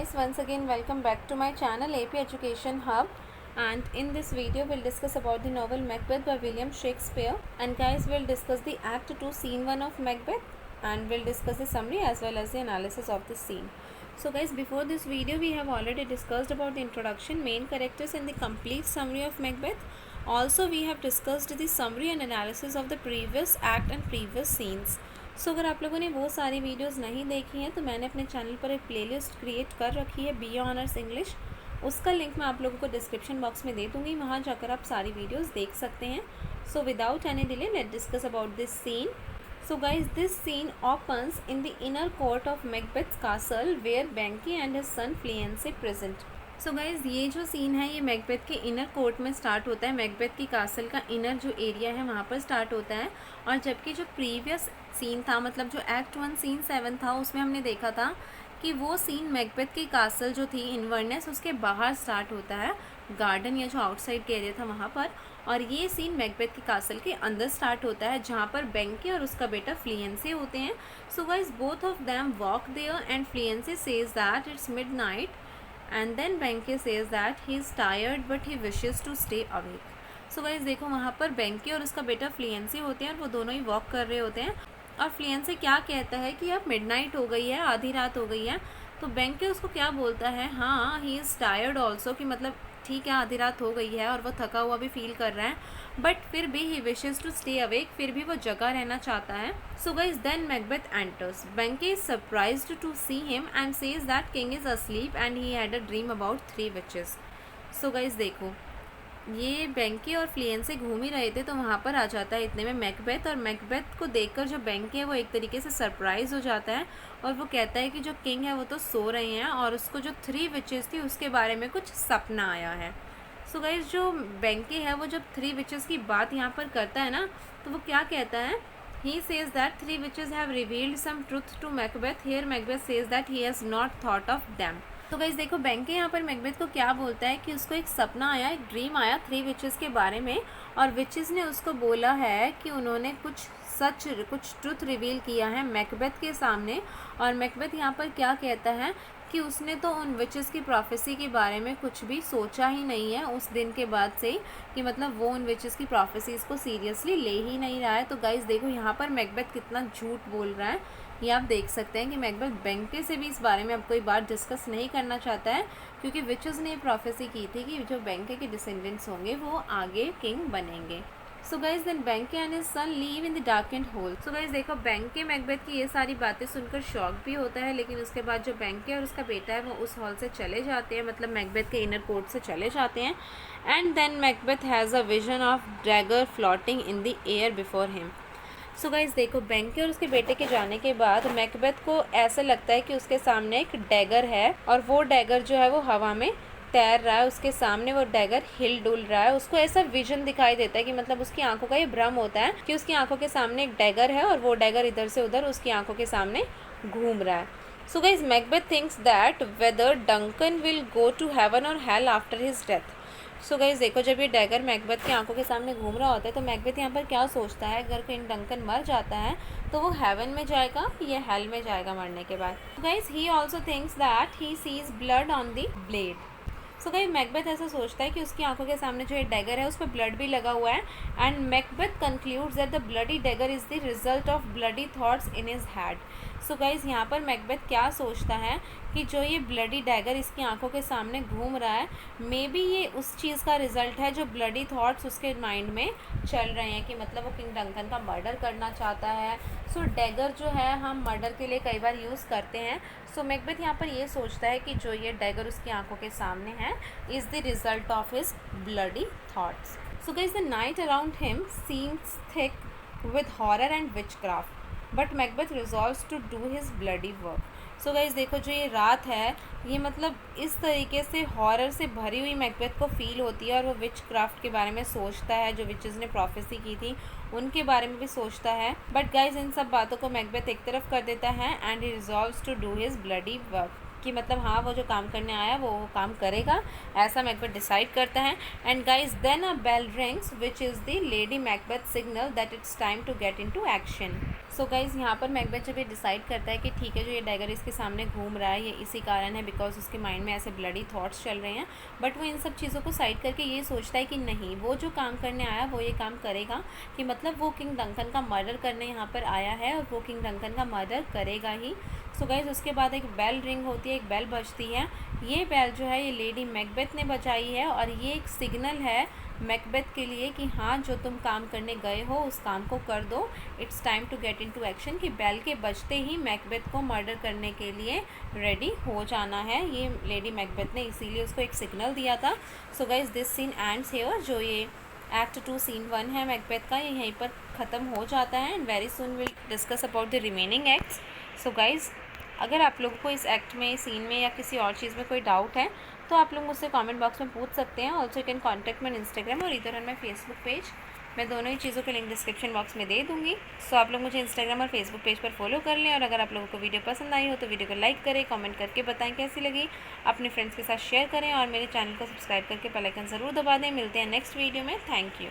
guys, once again welcome back to my channel AP Education Hub, and in this video we'll discuss about the novel Macbeth by William Shakespeare. And guys, we'll discuss the Act 2 Scene 1 of Macbeth, and we'll discuss the summary as well as the analysis of the scene. So guys, before this video we have already discussed about the introduction, main characters and the complete summary of Macbeth. Also we have discussed the summary and analysis of the previous act and previous scenes. सो अगर आप लोगों ने वो सारी videos नहीं देखी हैं तो मैंने अपने चैनल पर एक प्लेलिस्ट क्रिएट कर रखी है बी ऑनर्स इंग्लिश। उसका लिंक मैं आप लोगों को डिस्क्रिप्शन बॉक्स में दे दूँगी, वहाँ जाकर आप सारी वीडियोस देख सकते हैं। So without any delay let discuss about this scene. So guys, this scene opens in the inner court of Macbeth castle where Banquo and his son Fleance present. So guys, ये जो scene है ये Macbeth के inner court में start होता है। Macbeth की castle का इनर जो एरिया है वहाँ पर स्टार्ट होता है। और जबकि जो प्रीवियस सीन था, मतलब जो एक्ट 1 सीन 7 था, उसमें हमने देखा था कि वो सीन मैकबेथ की कासल जो थी इनवर्नेस उसके बाहर स्टार्ट होता है, गार्डन या जो आउटसाइड के एरिया था वहाँ पर। और ये सीन मैकबेथ की कासल के अंदर स्टार्ट होता है जहाँ पर बैंकी और उसका बेटा फ्लिएंसी होते हैं। So guys, both of them walk there and Fleance says that it's midnight and then Benke says that he is tired but he wishes to stay awake. So guys, देखो वहाँ पर बैंकी और उसका बेटा फ्लिएंसी होते हैं और वो दोनों ही वॉक कर रहे होते हैं। और फ्लिएंसी क्या कहता है कि अब मिडनाइट हो गई है, आधी रात हो गई है। तो बैंकी उसको क्या बोलता है, हाँ ही इज़ टायर्ड ऑल्सो, कि मतलब ठीक है आधी रात हो गई है और वो थका हुआ भी फील कर रहा है, बट फिर भी he wishes to stay awake, फिर भी वो जगा रहना चाहता है। So guys, then Macbeth enters. Banquo is surprised to see him and says that king is asleep and he had a dream about 3 witches. So guys देखो, ये बैंकी और फ्लिएंसी घूम ही रहे थे तो वहाँ पर आ जाता है इतने में मैकबेथ। और मैकबेथ को देखकर जो बैंकी है वो एक तरीके से सरप्राइज हो जाता है और वो कहता है कि जो किंग है वो तो सो रहे हैं और उसको जो 3 विचेस थी उसके बारे में कुछ सपना आया है। सो गाइज, जो बैंकी है वो जब 3 विचेस की बात यहाँ पर करता है ना, तो वो क्या कहता है, he says that 3 witches have revealed some truth to Macbeth. Here Macbeth says that he has not thought of them. तो गाइस देखो, बैंकी यहाँ पर मैकबेथ को क्या बोलता है कि उसको एक सपना आया, एक ड्रीम आया 3 विचेस के बारे में, और विचेस ने उसको बोला है कि उन्होंने कुछ ट्रुथ रिवील किया है मैकबेथ के सामने। और मैकबेथ यहाँ पर क्या कहता है कि उसने तो उन विचेस की प्रोफेसी के बारे में कुछ भी सोचा ही नहीं है उस दिन के बाद से, कि मतलब वो उन विचेस की प्रोफेसीज को सीरियसली ले ही नहीं रहा है। तो गाइस देखो, यहाँ पर मैकबेथ कितना झूठ बोल रहा है, ये आप देख सकते हैं कि मैकबेथ बैंकी से भी इस बारे में अब कोई बात डिस्कस नहीं करना चाहता है, क्योंकि विचेस ने प्रोफेसी की थी कि जो बैंकी के डिसेंडेंट्स होंगे वो आगे किंग बनेंगे। So guys, then Banquo and his son leave in the darkened hall. So guys देखो, बैंकी मैकबेथ की ये सारी बातें सुनकर शॉक भी होता है, लेकिन उसके बाद जो बैंकी और उसका बेटा है वो उस हॉल से चले जाते हैं, मतलब मैकबेथ के इनर कोर्ट से चले जाते हैं। And then Macbeth has a vision of dagger floating in the air before him. So guys देखो, बैंकी और उसके बेटे के जाने के बाद मैकबेथ को ऐसा लगता है कि उसके सामने एक डैगर है और वो डैगर जो है वो हवा में तैर रहा है, उसके सामने वो डैगर हिल डुल रहा है। उसको ऐसा विजन दिखाई देता है कि मतलब उसकी आंखों का ये भ्रम होता है कि उसकी आंखों के सामने एक डैगर है और वो डैगर इधर से उधर उसकी आंखों के सामने घूम रहा है। So guys, Macbeth thinks that whether Duncan will go to heaven और hell after his death. So guys देखो, जब ये डैगर मैकबेथ की आंखों के सामने घूम रहा होता है तो मैकबेथ यहाँ पर क्या सोचता है, अगर कहीं डंकन मर जाता है तो वो हेवन में जाएगा या हेल में जाएगा मरने के बाद। Guys, he also thinks that he sees blood on the blade. So guys, Macbeth ऐसा सोचता है कि उसकी आंखों के सामने जो ये डैगर है उस पर ब्लड भी लगा हुआ है। And Macbeth concludes that the bloody dagger is the result of bloody thoughts in his head. So guys, यहाँ पर मैकबेथ क्या सोचता है कि जो ये ब्लडी डैगर इसकी आंखों के सामने घूम रहा है, मे बी ये उस चीज़ का रिजल्ट है जो ब्लडी थॉट्स उसके माइंड में चल रहे हैं, कि मतलब वो किंग डंकन का मर्डर करना चाहता है। सो डैगर जो है हम मर्डर के लिए कई बार यूज़ करते हैं। सो मैकबेथ यहाँ पर ये सोचता है कि जो ये डैगर उसकी आंखों के सामने है is the result of his bloody thoughts. So guys, the night around him seems thick with horror and witchcraft, but Macbeth resolves to do his bloody work. So guys देखो, जो ये रात है ये मतलब इस तरीके से हॉरर से भरी हुई मैकबेथ को फील होती है और वो विच क्राफ्ट के बारे में सोचता है, जो विचेस ने प्रोफेसी की थी उनके बारे में भी सोचता है। बट गाइस, इन सब बातों को मैकबेथ एक तरफ कर देता है and he resolves to do his bloody work कि मतलब हाँ वो जो काम करने आया वो काम करेगा, ऐसा मैकबेथ डिसाइड करता है। And guys then a bell rings which is the lady Macbeth signal that it's time to get into action. So guys यहाँ पर मैकबेथ जब ये डिसाइड करता है कि ठीक है जो ये डैगर इसके सामने घूम रहा है ये इसी कारण है बिकॉज उसके माइंड में ऐसे ब्लडी थॉट्स चल रहे हैं, बट वो इन सब चीज़ों को साइड करके ये सोचता है कि नहीं वो जो काम करने आया वो ये काम करेगा, कि मतलब वो किंग डंकन का मर्डर करने यहाँ पर आया है और वो किंग डंकन का मर्डर करेगा ही। सो गाइज उसके बाद एक बेल रिंग होती है, एक बेल बजती है। ये बेल जो है ये लेडी मैकबेथ ने बजाई है और ये एक सिग्नल है मैकबेथ के लिए कि हाँ जो तुम काम करने गए हो उस काम को कर दो, it's time to get into action, कि बेल के बजते ही मैकबेथ को मर्डर करने के लिए रेडी हो जाना है। ये लेडी मैकबेथ ने इसीलिए उसको एक सिग्नल दिया था। So guys this scene ends here. जो ये एक्ट 2 सीन 1 है मैकबेथ का ये यहीं पर ख़त्म हो जाता है and very soon will discuss about the remaining acts. So guys अगर आप लोगों को इस एक्ट में, सीन में या किसी और चीज़ में कोई डाउट है तो आप लोग मुझसे कमेंट बॉक्स में पूछ सकते हैं। Also you can contact me on Instagram और इधर ऑन माई फेसबुक पेज। मैं दोनों ही चीज़ों के लिंक डिस्क्रिप्शन बॉक्स में दे दूँगी। सो आप लोग मुझे इंस्टाग्राम और फेसबुक पेज पर फॉलो कर लें और अगर आप लोगों को वीडियो पसंद आई हो तो वीडियो को लाइक करें, कमेंट करके बताएं कैसी लगी, अपने फ्रेंड्स के साथ शेयर करें और मेरे चैनल को सब्सक्राइब करके बेल आइकन ज़रूर दबा दें। मिलते हैं नेक्स्ट वीडियो में। Thank you.